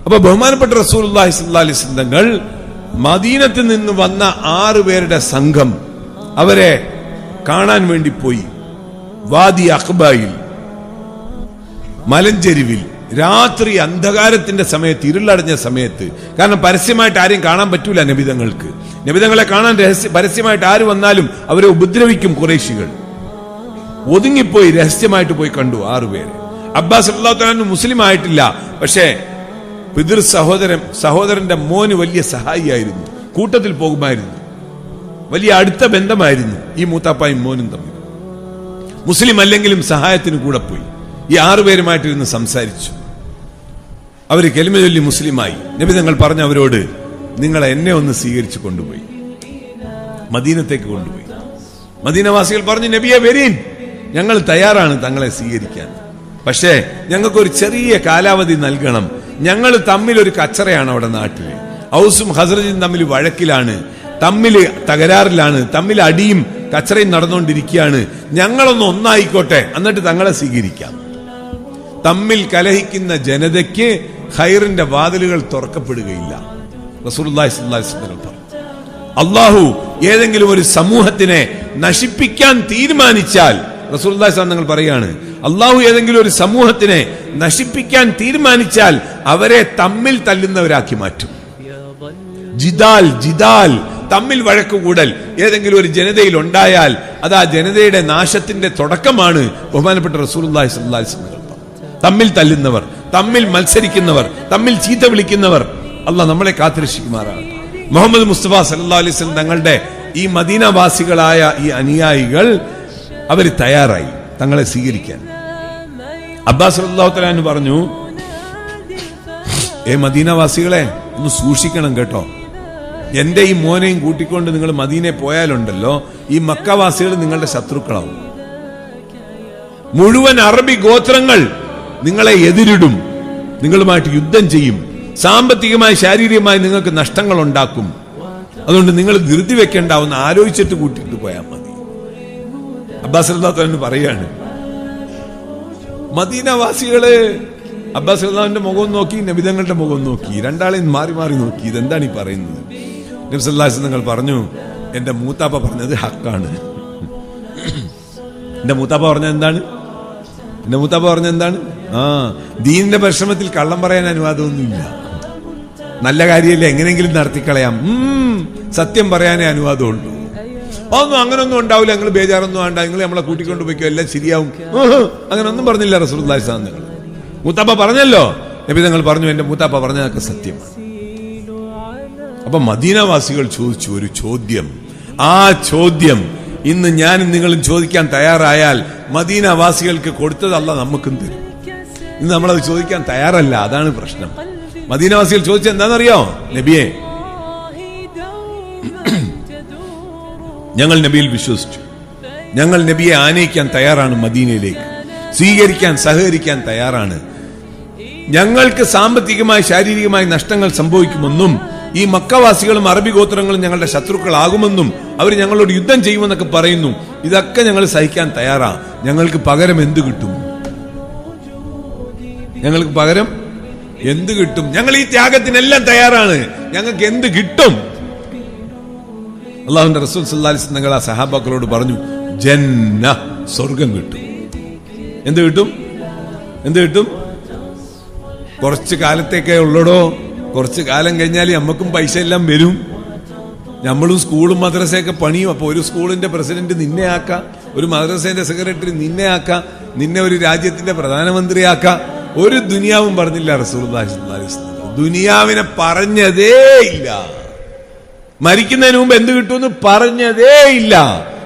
അപ്പൊ ബഹുമാനപ്പെട്ട റസൂലുള്ളാഹി സ്വല്ലല്ലാഹു അലൈഹി വസല്ലം തങ്ങൾ മദീനത്തിൽ നിന്ന് വന്ന 6 പേരുടെ സംഘം അവരെ കാണാൻ വേണ്ടി പോയി. വാദി അഖ്ബയിൽ, മലഞ്ചെരുവിൽ, രാത്രി അന്ധകാരത്തിന്റെ സമയത്ത്, ഇരുളടഞ്ഞ സമയത്ത്. കാരണം പരസ്യമായിട്ട് ആരെയും കാണാൻ പറ്റൂല നബിതങ്ങൾക്ക്. നബിതങ്ങളെ കാണാൻ പരസ്യമായിട്ട് ആര് വന്നാലും അവരെ ഉപദ്രവിക്കും ഖുറൈശികൾ. ഒതുങ്ങിപ്പോയി രഹസ്യമായിട്ട് പോയി കണ്ടു 6 പേര്. അബ്ബാസ് റളിയല്ലാഹു തആല മുസ്ലിം ആയിട്ടില്ല, പക്ഷേ പിതൃ സഹോദരന്റെ മോന് വലിയ സഹായിയായിരുന്നു, കൂട്ടത്തിൽ പോകുമായിരുന്നു, വലിയ അടുത്ത ബന്ധമായിരുന്നു ഈ മൂത്താപ്പായും മോനും തമ്മിൽ. മുസ്ലിം അല്ലെങ്കിലും സഹായത്തിന് കൂടെ പോയി. ഈ 6 പേരുമായിട്ടിരുന്ന് സംസാരിച്ചു. അവര് കലിമ ചൊല്ലി മുസ്ലിമായി. നബി തങ്ങൾ പറഞ്ഞ അവരോട്, നിങ്ങളെ എന്നെ ഒന്ന് സ്വീകരിച്ചു കൊണ്ടുപോയി, മദീനത്തേക്ക് കൊണ്ടുപോയി. മദീനവാസികൾ പറഞ്ഞു, നബിയെ വരീൻ, ഞങ്ങൾ തയ്യാറാണ് തങ്ങളെ സ്വീകരിക്കാൻ. പക്ഷേ ഞങ്ങൾക്കൊരു ചെറിയ കാലാവധി നൽകണം. ഞങ്ങൾ തമ്മിൽ ഒരു കച്ചറയാണ് അവിടെ നാട്ടില്. ഔസും ഖസ്റജും തമ്മിൽ വഴക്കിലാണ്, തമ്മിൽ തകരാറിലാണ്, തമ്മിൽ അടിയും കച്ചറയും നടന്നുകൊണ്ടിരിക്കുകയാണ്. ഞങ്ങളൊന്ന് ഒന്നായിക്കോട്ടെ, എന്നിട്ട് തങ്ങളെ സ്വീകരിക്കാം. തമ്മിൽ കലഹിക്കുന്ന ജനതയ്ക്ക് ഖൈറിന്റെ വാതിലുകൾ തുറക്കപ്പെടുകയില്ല. റസൂലുള്ളാഹി സ്വല്ലല്ലാഹു അലൈഹി വസല്ലം പറഞ്ഞു, അല്ലാഹു ഏതെങ്കിലും ഒരു സമൂഹത്തിനെ നശിപ്പിക്കാൻ തീരുമാനിച്ചാൽ, റസൂലുള്ളാഹി സ്വല്ലല്ലാഹു അലൈഹി വസല്ലം പറയാണ്, അല്ലാഹു ഏതെങ്കിലും ഒരു സമൂഹത്തിനെ നശിപ്പിക്കാൻ തീരുമാനിച്ചാൽ അവരെ തമ്മിൽ തല്ലുന്നവരാക്കി മാറ്റും. ജിദാൽ, തമ്മിൽ വഴക്കുകൂടൽ ഏതെങ്കിലും ഒരു ജനതയിൽ ഉണ്ടായാൽ അത് ആ ജനതയുടെ നാശത്തിന്റെ തുടക്കമാണ്. ബഹുമാനപ്പെട്ട റസൂലുള്ളാഹി സ്വല്ലല്ലാഹു അലൈഹി വസല്ലം തമ്മിൽ തല്ലുന്നവർ, തമ്മിൽ മത്സരിക്കുന്നവർ, തമ്മിൽ ചീത്ത വിളിക്കുന്നവർ, അല്ലാഹ് നമ്മളെ കാത്തുരക്ഷിക്കുമാറാണ്. മുഹമ്മദ് മുസ്തഫ സല്ലല്ലാഹു അലൈഹി വസല്ലം തങ്ങളുടെ ഈ മദീനവാസികളായ ഈ അനുയായികൾ അവര് തയ്യാറായി തങ്ങളെ സ്വീകരിക്കാൻ. അബ്ബാസ് റളിയല്ലാഹു തആല അൻഹു പറഞ്ഞു, മദീനവാസികളെ ഒന്ന് സൂക്ഷിക്കണം കേട്ടോ. എന്റെ ഈ മോനെയും കൂട്ടിക്കൊണ്ട് നിങ്ങൾ മദീനയിൽ പോയാലുണ്ടല്ലോ, ഈ മക്കവാസികൾ നിങ്ങളുടെ ശത്രുക്കളാവും. മുഴുവൻ അറബി ഗോത്രങ്ങൾ നിങ്ങളെ എതിരിടും, നിങ്ങളുമായിട്ട് യുദ്ധം ചെയ്യും, സാമ്പത്തികമായി ശാരീരികമായി നിങ്ങൾക്ക് നഷ്ടങ്ങൾ ഉണ്ടാക്കും. അതുകൊണ്ട് നിങ്ങൾ ധൃതി വെക്കേണ്ടാവുന്ന ആലോചിച്ചിട്ട് കൂട്ടിയിട്ട് പോയാൽ മതി. അബ്ബാസ് റളിയല്ലാഹു അൻഹു പറയാണ്, മദീനവാസികള് അബ്ബാസ് റളിയല്ലാഹുവിന്റെ മുഖം നോക്കി, നബിതങ്ങളുടെ മുഖം നോക്കി, രണ്ടാളെയും മാറി മാറി നോക്കി. ഇതെന്താണ് ഈ പറയുന്നത്? നബി സല്ലല്ലാഹു അലൈഹി വസല്ലം പറഞ്ഞു, എന്റെ മൂത്താപ്പ പറഞ്ഞത് ഹക്കാണ്. എന്റെ മൂത്താപ്പ പറഞ്ഞത് എന്താണ്? എന്റെ മൂത്താപ്പ പറഞ്ഞത് എന്താണ്? ദീനിന്റെ പരിശ്രമത്തിൽ കള്ളം പറയാൻ അനുവാദമൊന്നുമില്ല. നല്ല കാര്യമല്ലേ, എങ്ങനെയെങ്കിലും നടത്തിക്കളയാം. സത്യം പറയാനേ അനുവാദമുള്ളൂ. ഒന്നും അങ്ങനൊന്നും ഉണ്ടാവില്ല, നിങ്ങൾ ബേജാറൊന്നും വേണ്ട, നിങ്ങൾ നമ്മളെ കൂട്ടിക്കൊണ്ട് പോയിക്കോ, എല്ലാം ശരിയാവും. അങ്ങനൊന്നും പറഞ്ഞില്ല റസൂലുള്ളാഹി സ്വല്ലല്ലാഹു അലൈഹി വസല്ലം. മൂത്താപ്പ പറഞ്ഞല്ലോ, നബി തങ്ങൾ പറഞ്ഞു, എന്റെ മൂത്താപ്പ പറഞ്ഞതൊക്കെ സത്യമാണ്. അപ്പൊ മദീനവാസികൾ ചോദിച്ചു ഒരു ചോദ്യം. ആ ചോദ്യം ഇന്ന് ഞാനും നിങ്ങളും ചോദിക്കാൻ തയ്യാറായാൽ മദീനവാസികൾക്ക് കൊടുത്തത് അല്ലാഹ് നമുക്കും തരും. ഇന്ന് നമ്മളത് ചോദിക്കാൻ തയ്യാറല്ല, അതാണ് പ്രശ്നം. മദീനവാസികൾ ചോദിച്ചത് എന്താണെന്നറിയോ? നബിയെ, ഞങ്ങൾ നബിയിൽ വിശ്വസിച്ചു, ഞങ്ങൾ നബിയെ ആനയിക്കാൻ തയ്യാറാണ്, മദീനയിലേക്ക് സ്വീകരിക്കാൻ സഹകരിക്കാൻ തയ്യാറാണ്. ഞങ്ങൾക്ക് സാമ്പത്തികമായി ശാരീരികമായി നഷ്ടങ്ങൾ സംഭവിക്കുമെന്നും ഈ മക്കവാസികളും അറബി ഗോത്രങ്ങളും ഞങ്ങളുടെ ശത്രുക്കളാകുമെന്നും അവർ ഞങ്ങളോട് യുദ്ധം ചെയ്യുമെന്നൊക്കെ പറയുന്നു. ഇതൊക്കെ ഞങ്ങൾ സഹിക്കാൻ തയ്യാറാ. ഞങ്ങൾക്ക് പകരം എന്ത് കിട്ടും? ഞങ്ങൾക്ക് പകരം എന്ത് കിട്ടും? ഞങ്ങൾ ഈ ത്യാഗത്തിനെല്ലാം തയ്യാറാണ്, ഞങ്ങൾക്ക് എന്ത് കിട്ടും? അല്ലാഹുവിന്റെ റസൂൽ സല്ലല്ലാഹു അലൈഹി വസല്ലം ആ സഹാബാക്കളോട് പറഞ്ഞു, ജന്ന, സ്വർഗം കിട്ടും. എന്ത് കിട്ടും? എന്ത് കിട്ടും? കുറച്ച് കാലത്തേക്കേ ഉള്ളടോ. കുറച്ച് കാലം കഴിഞ്ഞാൽ നമ്മക്കും പൈസ എല്ലാം വരും. നമ്മളും സ്കൂളും മദ്രസയൊക്കെ പണിയും. അപ്പൊ ഒരു സ്കൂളിന്റെ പ്രസിഡന്റ് നിന്നെ ആക്കാം, ഒരു മദ്രസേന്റെ സെക്രട്ടറി നിന്നെ ആക്കാം, നിന്നെ ഒരു രാജ്യത്തിന്റെ പ്രധാനമന്ത്രിയാക്കാം. ഒരു ദുനിയാവും പറഞ്ഞില്ല റസൂലുള്ളാഹി സ്വല്ലല്ലാഹു അലൈഹി വസല്ലം. ദുനിയാവിനെ പറഞ്ഞതേ ഇല്ല. മരിക്കുന്നതിന് മുമ്പ് എന്ത് കിട്ടുമെന്ന് പറഞ്ഞതേ ഇല്ല.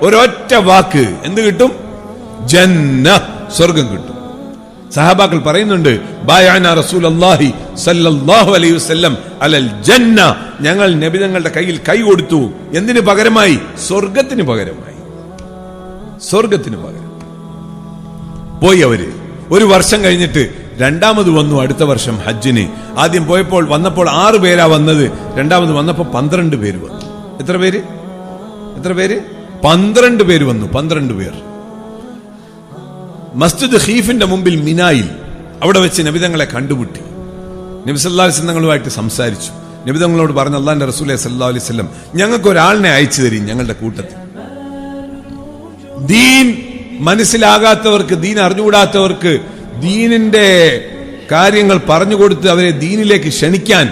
ഒരൊറ്റ വാക്ക്, എന്ത് കിട്ടും? ജന്ന, സ്വർഗം കിട്ടും. സഹാബാക്കൾ പറയുന്നുണ്ട്, ബയഅനാ റസൂലുള്ളാഹി സ്വല്ലല്ലാഹു അലൈഹി വസല്ലം അലൽ ജന്ന, ഞങ്ങൾ നബി തങ്ങളുടെ കയ്യിൽ കൈ കൊടുത്തു. എന്തിനു പകരമായി? സ്വർഗത്തിന് പകരമായി. സ്വർഗത്തിന് പകരം പോയി അവര്. ഒരു വർഷം കഴിഞ്ഞിട്ട് രണ്ടാമത് വന്നു. അടുത്ത വർഷം ഹജ്ജിന് ആദ്യം വന്നപ്പോൾ 6 പേരാ വന്നത്. രണ്ടാമത് വന്നപ്പോൾ 12 പേര് വന്നു. എത്ര പേര്? 12 പേര് വന്നു. 12 പേർ മസ്ജിദ് ഖീഫിന്റെ മുമ്പിൽ മിനായിൽ അവിടെ വെച്ച് നബി തങ്ങളെ കണ്ടുമുട്ടി. നബി സല്ലല്ലാഹു അലൈഹി വസല്ലം തങ്ങളുമായിട്ട് സംസാരിച്ചു. നബി തങ്ങളോട് പറഞ്ഞു, അല്ലാഹുവിന്റെ റസൂലേ സല്ലല്ലാഹു അലൈഹി വസല്ലം, ഞങ്ങൾക്ക് ഒരാളിനെ അയച്ചു തരും ഞങ്ങളുടെ കൂട്ടത്തിൽ. ദീൻ മനസ്സിലാകാത്തവർക്ക്, ദീൻ അറിഞ്ഞുകൂടാത്തവർക്ക് ദീനിന്റെ കാര്യങ്ങൾ പറഞ്ഞുകൊടുത്ത് അവരെ ദീനിലേക്ക് ക്ഷണിക്കാൻ,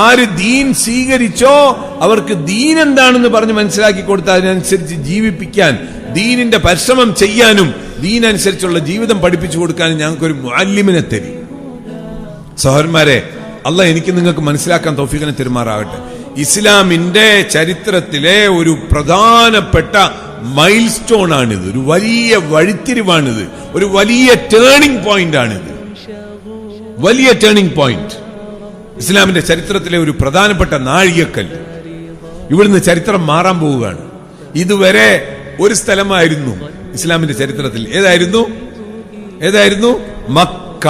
ആര് ദീൻ സ്വീകരിച്ചോ അവർക്ക് ദീൻ എന്താണെന്ന് പറഞ്ഞ് മനസ്സിലാക്കി കൊടുത്ത് അതിനനുസരിച്ച് ജീവിപ്പിക്കാൻ, ദീനിന്റെ പരിശ്രമം ചെയ്യാനും ദീനനുസരിച്ചുള്ള ജീവിതം പഠിപ്പിച്ചു കൊടുക്കാനും ഞങ്ങൾക്കൊരു മുഅല്ലിമിനെ തരും. സഹോദരന്മാരെ, അല്ലാഹ് എനിക്ക് നിങ്ങൾക്ക് മനസ്സിലാക്കാൻ തൗഫീഖിനെ തെരുമാറാകട്ടെ. ഇസ്ലാമിന്റെ ചരിത്രത്തിലെ ഒരു പ്രധാനപ്പെട്ട മൈൽ സ്റ്റോൺ ആണിത്, ഒരു വലിയ വഴിത്തിരിവാണിത്, ഒരു വലിയ ടേണിംഗ് പോയിന്റ് ആണിത്. വലിയ ടേണിംഗ് പോയിന്റ്, ഇസ്ലാമിന്റെ ചരിത്രത്തിലെ ഒരു പ്രധാനപ്പെട്ട നാഴികക്കല്ല്. ഇവിടുന്ന് ചരിത്രം മാറാൻ പോവുകയാണ്. ഇതുവരെ ഒരു സ്ഥലമായിരുന്നു ഇസ്ലാമിന്റെ ചരിത്രത്തിൽ. ഏതായിരുന്നു? മക്ക.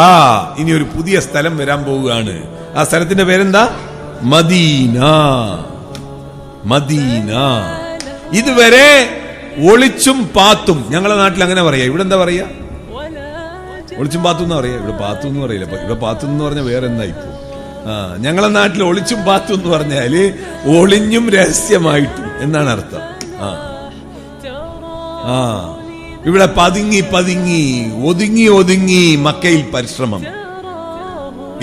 ഇനി ഒരു പുതിയ സ്ഥലം വരാൻ പോവുകയാണ്. ആ സ്ഥലത്തിന്റെ പേരെന്താ? മദീന. ഇതുവരെ ഒളിച്ചും പാത്തും, ഞങ്ങളുടെ നാട്ടിൽ അങ്ങനെ പറയാ. ഇവിടെ എന്താ പറയാ? ഒളിച്ചും പാത്തും എന്ന് പറയാ. ഇവിടെ പാത്തും എന്ന് പറയില്ല. ഇവിടെ പാത്തും എന്ന് പറഞ്ഞാൽ വേറെ എന്താ ഇപ്പോ? ഞങ്ങളുടെ നാട്ടിൽ ഒളിച്ചും പാത്തും എന്ന് പറഞ്ഞാല് ഒളിഞ്ഞും രഹസ്യമായിട്ടും എന്നാണ് അർത്ഥം. ഇവിടെ പതുങ്ങി ഒതുങ്ങി മക്കയിൽ പരിശ്രമം.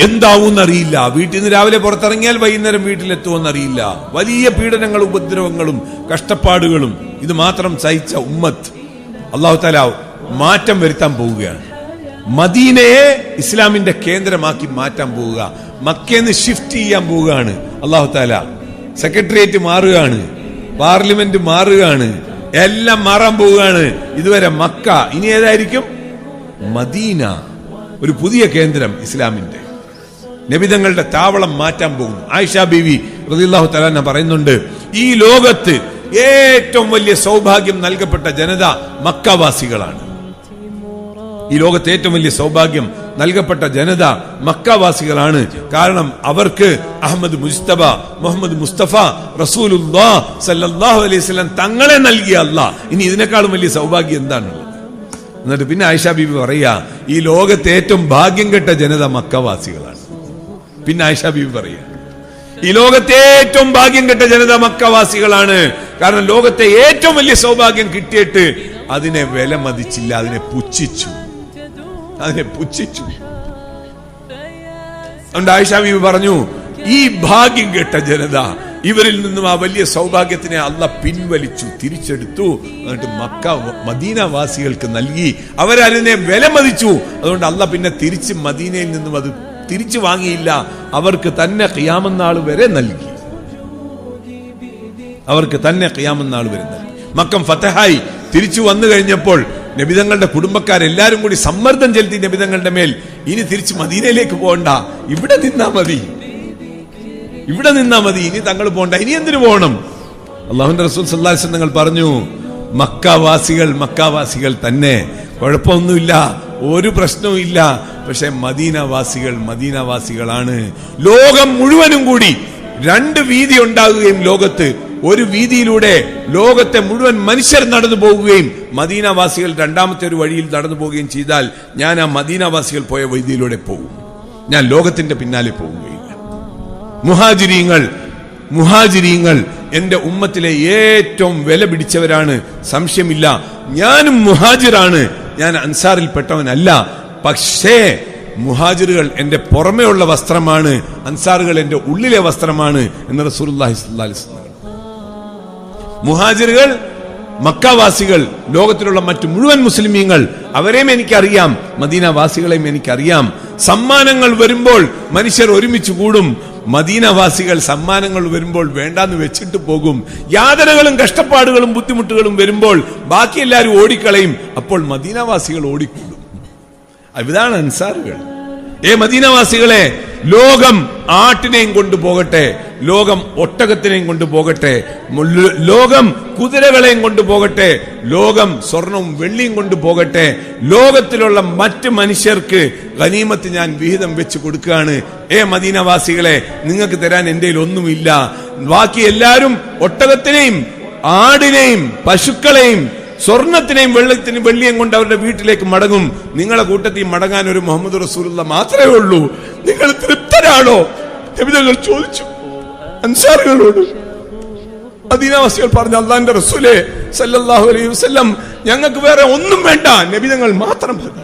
എന്താവൂന്നറിയില്ല. വീട്ടിൽ നിന്ന് രാവിലെ പുറത്തിറങ്ങിയാൽ വൈകുന്നേരം വീട്ടിലെത്തുമെന്നറിയില്ല. വലിയ പീഡനങ്ങളും ഉപദ്രവങ്ങളും കഷ്ടപ്പാടുകളും ഇത് മാത്രം സഹിച്ച ഉമ്മത്ത് അല്ലാഹു തആല മാറ്റം വരുത്താൻ പോവുകയാണ്. മദീനയെ ഇസ്ലാമിന്റെ കേന്ദ്രമാക്കി മാറ്റാൻ പോവുക. മക്കയിൽ ഷിഫ്റ്റ് ചെയ്യാൻ പോവുകയാണ് അല്ലാഹു തആല. സെക്രട്ടേറിയറ്റ് മാറുകയാണ്, പാർലമെന്റ് മാറുകയാണ്, എല്ലാം മാറാൻ പോവുകയാണ്. ഇതുവരെ മക്ക, ഇനി ഏതായിരിക്കും? മദീന. ഒരു പുതിയ കേന്ദ്രം ഇസ്ലാമിന്റെ. നബിതങ്ങളുടെ താവളം മാറ്റാൻ പോകുന്നു. ആയിഷ ബീവി റളിയല്ലാഹു തആല അൻഹ പറയുന്നുണ്ട്, ഈ ലോകത്ത് ഏറ്റവും വലിയ സൗഭാഗ്യം നൽകപ്പെട്ട ജനത മക്കവാസികളാണ്. ഈ ലോകത്ത് ഏറ്റവും വലിയ സൗഭാഗ്യം നൽകപ്പെട്ട ജനത മക്കവാസികളാണ്. കാരണം അവർക്ക് അഹമ്മദ് മുജ്തബ മുഹമ്മദ് മുസ്തഫ റസൂലുള്ളാഹ് സല്ലല്ലാഹു അലൈഹി വസല്ലം തങ്ങളെ നൽകിയ അല്ലാഹ്. ഇനി ഇതിനേക്കാളും വലിയ സൗഭാഗ്യം എന്താണുള്ളത്? എന്നിട്ട് പിന്നെ ആയിഷ ബീബി പറയാ, ഈ ലോകത്തെ ഏറ്റവും ഭാഗ്യം കെട്ട ജനത മക്കവാസികളാണ്. പിന്നെ ആയിഷ ബീബി പറയാ, ഈ ലോകത്തെ ഏറ്റവും ഭാഗ്യം കെട്ട ജനത മക്കവാസികളാണ്. കാരണം ലോകത്തെ ഏറ്റവും വലിയ സൗഭാഗ്യം കിട്ടിയിട്ട് അതിനെ വില മതിച്ചില്ല, അതിനെ പുച്ഛിച്ചു. അതുകൊണ്ട് ആയിഷ ബീബി പറഞ്ഞു, ഈ ഭാഗ്യം കെട്ട ജനത, ഇവരിൽ നിന്നും ആ വലിയ സൗഭാഗ്യത്തിനെ അള്ളാഹ് പിൻവലിച്ചു, തിരിച്ചെടുത്തു. എന്നിട്ട് മദീന വാസികൾക്ക് നൽകി. അവരതിനെ വിലമതിച്ചു. അതുകൊണ്ട് അള്ളാഹ് പിന്നെ തിരിച്ച് മദീനയിൽ നിന്നും അത് തിരിച്ചു വാങ്ങിയില്ല. അവർക്ക് തന്നെ ഖിയാമത്ത് നാൾ വരെ നൽകി. മക്കം ഫതഹായി തിരിച്ചു വന്നു കഴിഞ്ഞപ്പോൾ നബിതങ്ങളുടെ കുടുംബക്കാരെല്ലാരും കൂടി സമ്മർദ്ദം ചെലുത്തി നബിതങ്ങളുടെ മേൽ, ഇനി തിരിച്ച് മദീനയിലേക്ക് പോകണ്ട, ഇവിടെ നിന്നാ മതി, ഇനി തങ്ങൾ പോകണ്ട, ഇനി എന്തിനു പോകണം? അല്ലാഹുവിന്റെ റസൂൽ സല്ലല്ലാഹു അലൈഹി വസല്ലം പറഞ്ഞു, മക്കാവാസികൾ തന്നെ, കുഴപ്പമൊന്നുമില്ല, ഒരു പ്രശ്നവും ഇല്ല. പക്ഷെ മദീനവാസികളാണ്. ലോകം മുഴുവനും കൂടി രണ്ട് വീതി ഉണ്ടാകുകയും ലോകത്ത് ഒരു വീതിയിലൂടെ ലോകത്തെ മുഴുവൻ മനുഷ്യർ നടന്നു പോകുകയും മദീനവാസികൾ രണ്ടാമത്തെ ഒരു വഴിയിൽ നടന്നു പോവുകയും ചെയ്താൽ ഞാൻ ആ മദീനവാസികൾ പോയ വഴിയിലൂടെ പോകും. ഞാൻ ലോകത്തിന്റെ പിന്നാലെ പോവുകയില്ല. മുഹാജിരീങ്ങൾ എന്റെ ഉമ്മത്തിലെ ഏറ്റവും വില പിടിച്ചവരാണ്, സംശയമില്ല. ഞാനും മുഹാജിറാണ്, ഞാൻ അൻസാറിൽ പെട്ടവനല്ല. പക്ഷേ മുഹാജിറുകൾ എന്റെ പുറമേയുള്ള വസ്ത്രമാണ്, അൻസാറുകൾ എന്റെ ഉള്ളിലെ വസ്ത്രമാണ് എന്ന് റസൂലുള്ളാഹി സ്വല്ലല്ലാഹു അലൈഹി വസല്ലം. മുഹാജിറുകൾ മക്കവാസികൾ, ലോകത്തിലുള്ള മറ്റു മുഴുവൻ മുസ്ലിമീങ്ങൾ, അവരെയും എനിക്കറിയാം, മദീനവാസികളെയും എനിക്കറിയാം. സമ്മാനങ്ങൾ വരുമ്പോൾ മനുഷ്യർ ഒരുമിച്ച് കൂടും. മദീനവാസികൾ സമ്മാനങ്ങൾ വരുമ്പോൾ വേണ്ടാന്ന് വെച്ചിട്ട് പോകും. യാതനകളും കഷ്ടപ്പാടുകളും ബുദ്ധിമുട്ടുകളും വരുമ്പോൾ ബാക്കി എല്ലാവരും ഓടിക്കളയും. അപ്പോൾ മദീനവാസികൾ ഓടിക്കൂടും. ഇതാണ് അൻസാറുകൾ. മദീനവാസികളെ, ലോകം ആട്ടിനെയും കൊണ്ടുപോകട്ടെ, ലോകം ഒട്ടകത്തിനെയും കൊണ്ടുപോകട്ടെ, ലോകം കുതിരകളെയും കൊണ്ടുപോകട്ടെ, ലോകം സ്വർണവും വെള്ളിയും കൊണ്ടുപോകട്ടെ, ലോകത്തിലുള്ള മറ്റ് മനുഷ്യർക്ക് ഗനീമത്ത് ഞാൻ വിഹിതം വെച്ച് കൊടുക്കുകയാണ്. മദീനവാസികളെ, നിങ്ങൾക്ക് തരാൻ എന്റെ ഒന്നുമില്ല. ബാക്കി എല്ലാവരും ഒട്ടകത്തിനെയും ആടിനെയും പശുക്കളെയും സ്വർണത്തിനെയും വെള്ളിയും കൊണ്ട് അവരുടെ വീട്ടിലേക്ക് മടങ്ങും. നിങ്ങളെ കൂട്ടത്തിൽ മടങ്ങാൻ ഒരു മുഹമ്മദ് റസൂലുള്ള മാത്രമേ ഉള്ളൂ. നിങ്ങൾ തൃപ്തരാ? ആരാണോ നബിതങ്ങൾ ചോദിച്ചു അൻസാറുകളോട്. മദീനവാസികൾ പറഞ്ഞു, അല്ലാഹുവിന്റെ റസൂലേ സല്ലല്ലാഹു അലൈഹി വസല്ലം, ഞങ്ങൾക്ക് വേറെ ഒന്നും വേണ്ട, നബിതങ്ങൾ മാത്രം മതി.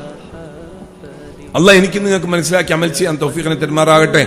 അല്ലാഹ് എനിക്ക് നിങ്ങൾക്ക് മനസ്സിലാക്കി അമൽ ചെയ്യാൻ തൗഫീഖിനെ തരുമാറാകട്ടെ.